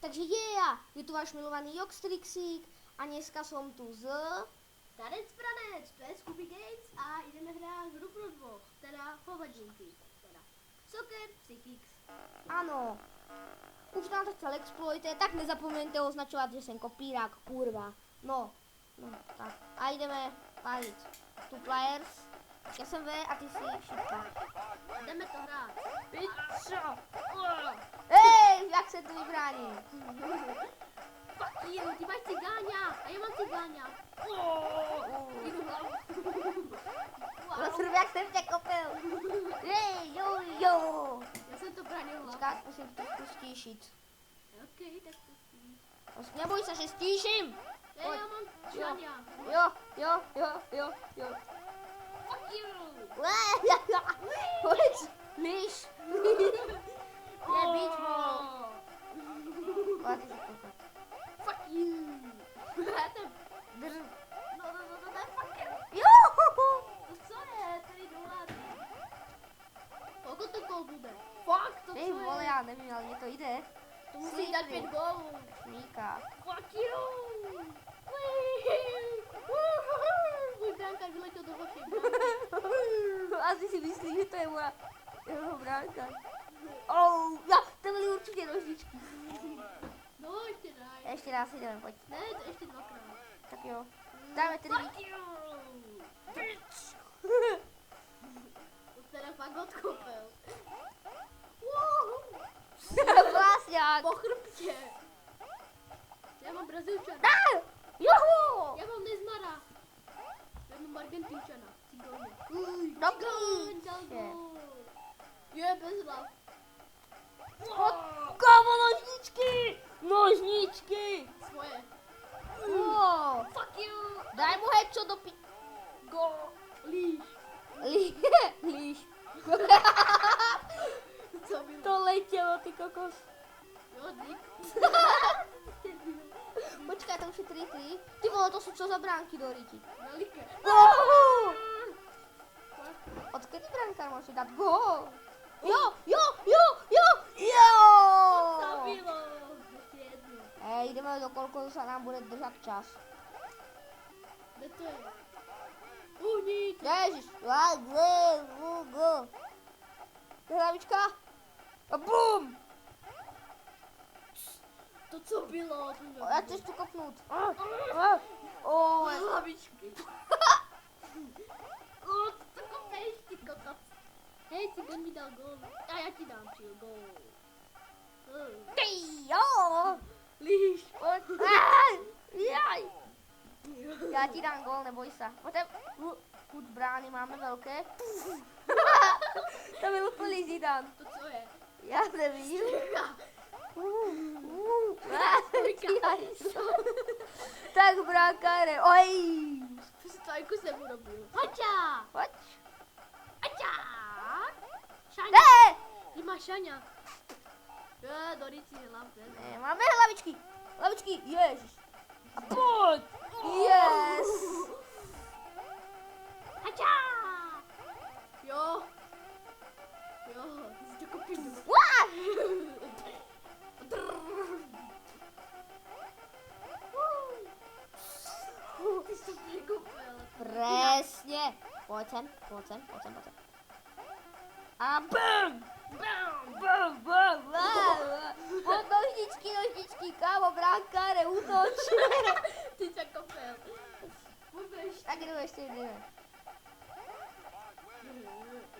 Takže je tu váš milovaný Joxtrixík a dneska som tu z... Tanec Pranec, to je Scooby Games a ideme hrát hru pro dvoch, teda hovadinky, teda Soccer Psychics. Áno, už nám to chcel exploite, tak nezapomeňte označovať, že som kopírák, kurva. No, tak. A ideme paliť. Tu players, ja som V a ty si šipka. Jdeme to hrát. Pičo! Hej, jak se tu vybráním? Fuck you, ty máš cigáňa a já mám cigáňa. Jdu hlavu. Rozhrv, jak jsem tě kopil. Hej, jo. Já jsem to bránil hlavu. Počkat, musím trošku stíšit. Ok, tak to stíš. Neboj se, že stíším. Já mám cigáňa. Jo. Fuck you. Pojď, líš. Je beach ball. Fuck you. Drž. No, to je fucker. Jo. To co je? Tady dohádí. Kolik to gól bude? Fuck, to co Hej, vole, je? já nevím, ale mně to jde. To musí dát 5 gólů. Šmíka. Fuck you. Můj bránkař vyletěl do vašej bránky. Asi si myslí, že to je moja jeho bránka. Ja, to byly určitě nožničky. No, ještě daj. Ještě raz jdeme, pojď. Ne, to ještě dvakrát. Tak jo. Dáme tedy Fuck you. To teda fakt odkopil. Vlásňák. Po chrbtě. Já mám Brazilčana. Juhu. Já mám Nezmara. Já mám Argentinčana. Cigáně. Dobrý. Dal gól. Je bez hlav. Kámo, nožničky. Svoje. Wow. Fuck you. Daj mu headshot do Gól. Líš. Líš. Co bylo? To letělo, ty kokos. Jo, dík. Počkej, to už je 3-3. Ty vole, to jsou co za bránky do ryti? Veliké. Odkedy brankár může dát gól? Jo. Co bylo? Ještě jedno. Hej, jdeme do kolko se nám bude držet čas. Kde to je? Uhník. Ježiš. Go. Hlavička. A bum. To co bylo? Já chceš tu kopnout. Hlavičky. Co kopneš ty kokot? Hej, Cigan mi dal gól. A já ti dám přijel gól. Ty jo. Líš. Jaj. Já ti dám gól, neboj se. Potem kud brány máme velké. To byl úplný Zidane. To co je? Já nevím. Tak brankáre, oj. Stojku jsem urobil. Hača. Pojď. Hača. Šaňa. Ne. Ty máš Šaňa. Do rici hlavně. Ne, máme hlavičky, ježiš. A pojď. Yes. Hača. Jo, ty si to kopíš. Ty jsi to překopil. Presně. Pojď sem. A bum. Pojď nožničky, kámo, bránkáre, útoč. Ty jsi kopil. Vůbec. Tak jdeme ještě jdeme.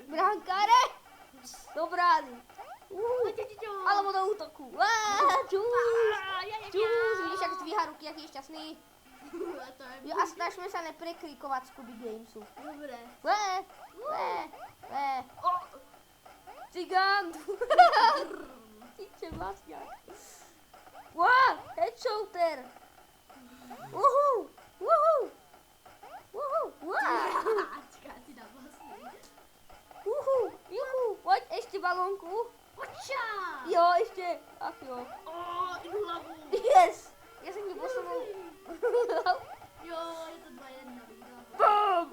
Bránkáre. Do brány. Alebo do útoku. Čus, vidíš, jak zdvíhá ruky, jak je šťastný. Jo, a snažme se nepreklikovat Scooby Gamesu. Dobré. Cigán. Tyče vlastně. Headshooter. Čeká, ty dám vlastně. Juhu. Pojď ještě balónku. Oča! Jo, ještě. Ach jo. Jdu hlavu. Yes. Já jsem ti posunul. Jo, je to 2-1. Bum.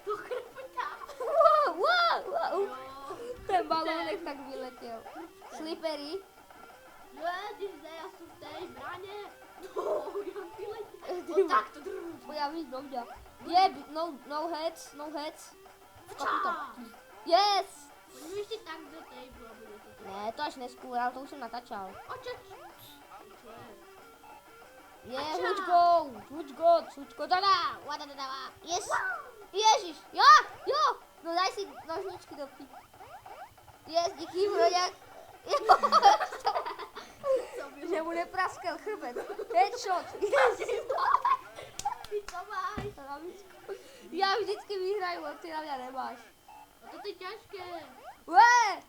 To chrpotá. Ten balónek tak vyletěl. Slippery. Jo, já víc do mě. Je, no heads. Skočí to. Ča! Yes! Pojďme ještě tak do table, aby to Ne, to až neskůral, to už jsem natačal. Očeč! Je, Ača! hučko, tada, yes, ježiš, jo, no daj si nožničky do pí. Yes, díky, broďák. Že mu nepraskal chrbet. Headshot, yes. Ty co máš? Já vždycky vyhraju, a ty na mě nemáš. A to je těžké. Ué!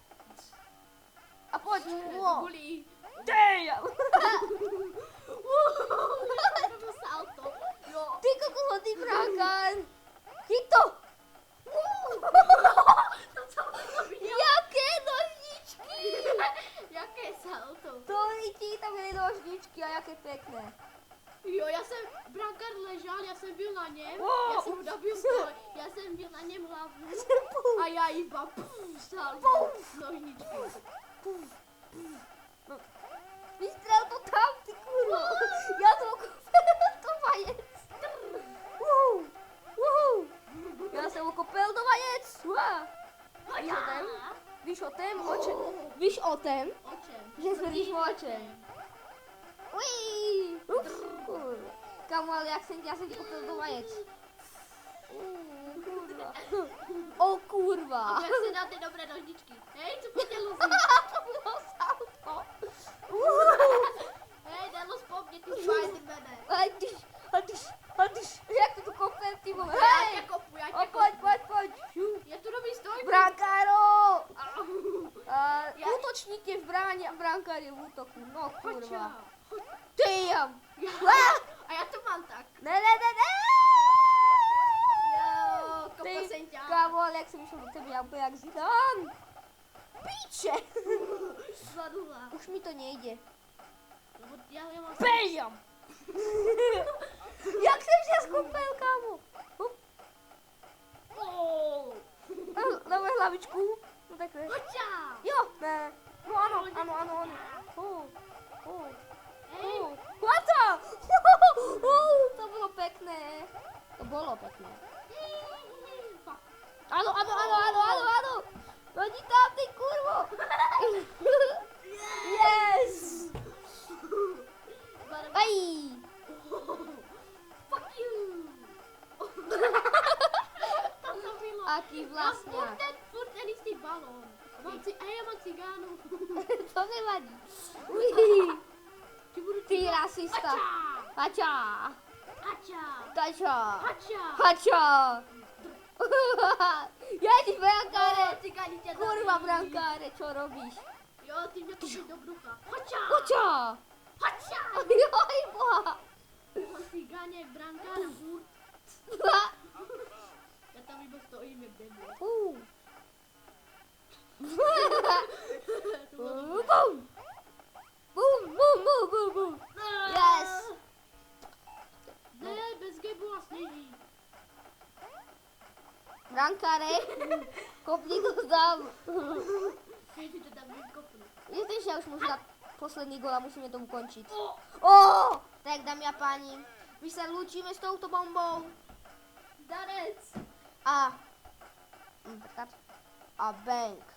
A pojď, Gulí. damn. To byl salto. Jo. Ty kokos, ty brákan. Chyť to. Jaké nožničky. Jaké salto? To vidí, tam byly nožničky a jaké pěkné. Jo, já jsem, brankár ležel, já jsem byl na něm, Wow. já jsem dobil to, já jsem byl na něm hlavu a já iba salto, nožničky. Vystřel to tam, ty kurva. Já to okopil, to vajec. Já jsem okopil do vajec. Víš o tem? O čem? Že jsme víš o čem. Ují. Kamu, ale já jsem ti kopil do vajec. Kurva. O kurva. Jak si dá ty dobré nožničky? Hej, co po tělu si? To bylo salto. Hej, Delos, po mně, ty Spidermane. A když, jak to tu kopil, ty vole. Já Hej. tě kopu, já tě O, kopu. pojď. Je tu dobrý stojku. Brankáro. Já- Útočník je v bráně a brankár je v útoku. No kurva. Hoďa. Damn. A já to mám tak. Ne. Jo, kopa Ty, jsem tě. kámo, ale jak jsem šel do tebe, já úplně jak Zidane. Píče. 2-0. Už mi to nejde. Já mám Bam. Jak jsem se skupil, kámo. Oh. Na moje hlavičku. No takhle. Hoďa. Jo, ne. No ano. Hej. Kvata. To bylo pěkné. Fuck. Ano. Hodí tam, ty kurvo. Yes. Aj. Fuck you. To bylo. Aký vlastně. Furt ten jistý balón. Já mám cigánu. To nevadí. Ti budu Ty rasista. Ača. Tača. Hača. Hača. Ježiš, brankáre. Cigáni tě Kurva, zabíjí. brankáre, čo robíš? Jo, ty mě kopí do brucha. Hača. Hača. Hača. Joj, boha. Cigáně, brankára, furt. Já tam iba stojím jak debil. To bylo Boom. Yes. Ne, bez gebu a sněží. Brankáre, kopni to tam. Když to tam vykopnu. Víš, že já už můžu dát poslední gol a musíme to ukončit. Oh. Tak dámy a páni, my se loučíme s touto bombou. Darec. A... počkat. A bang.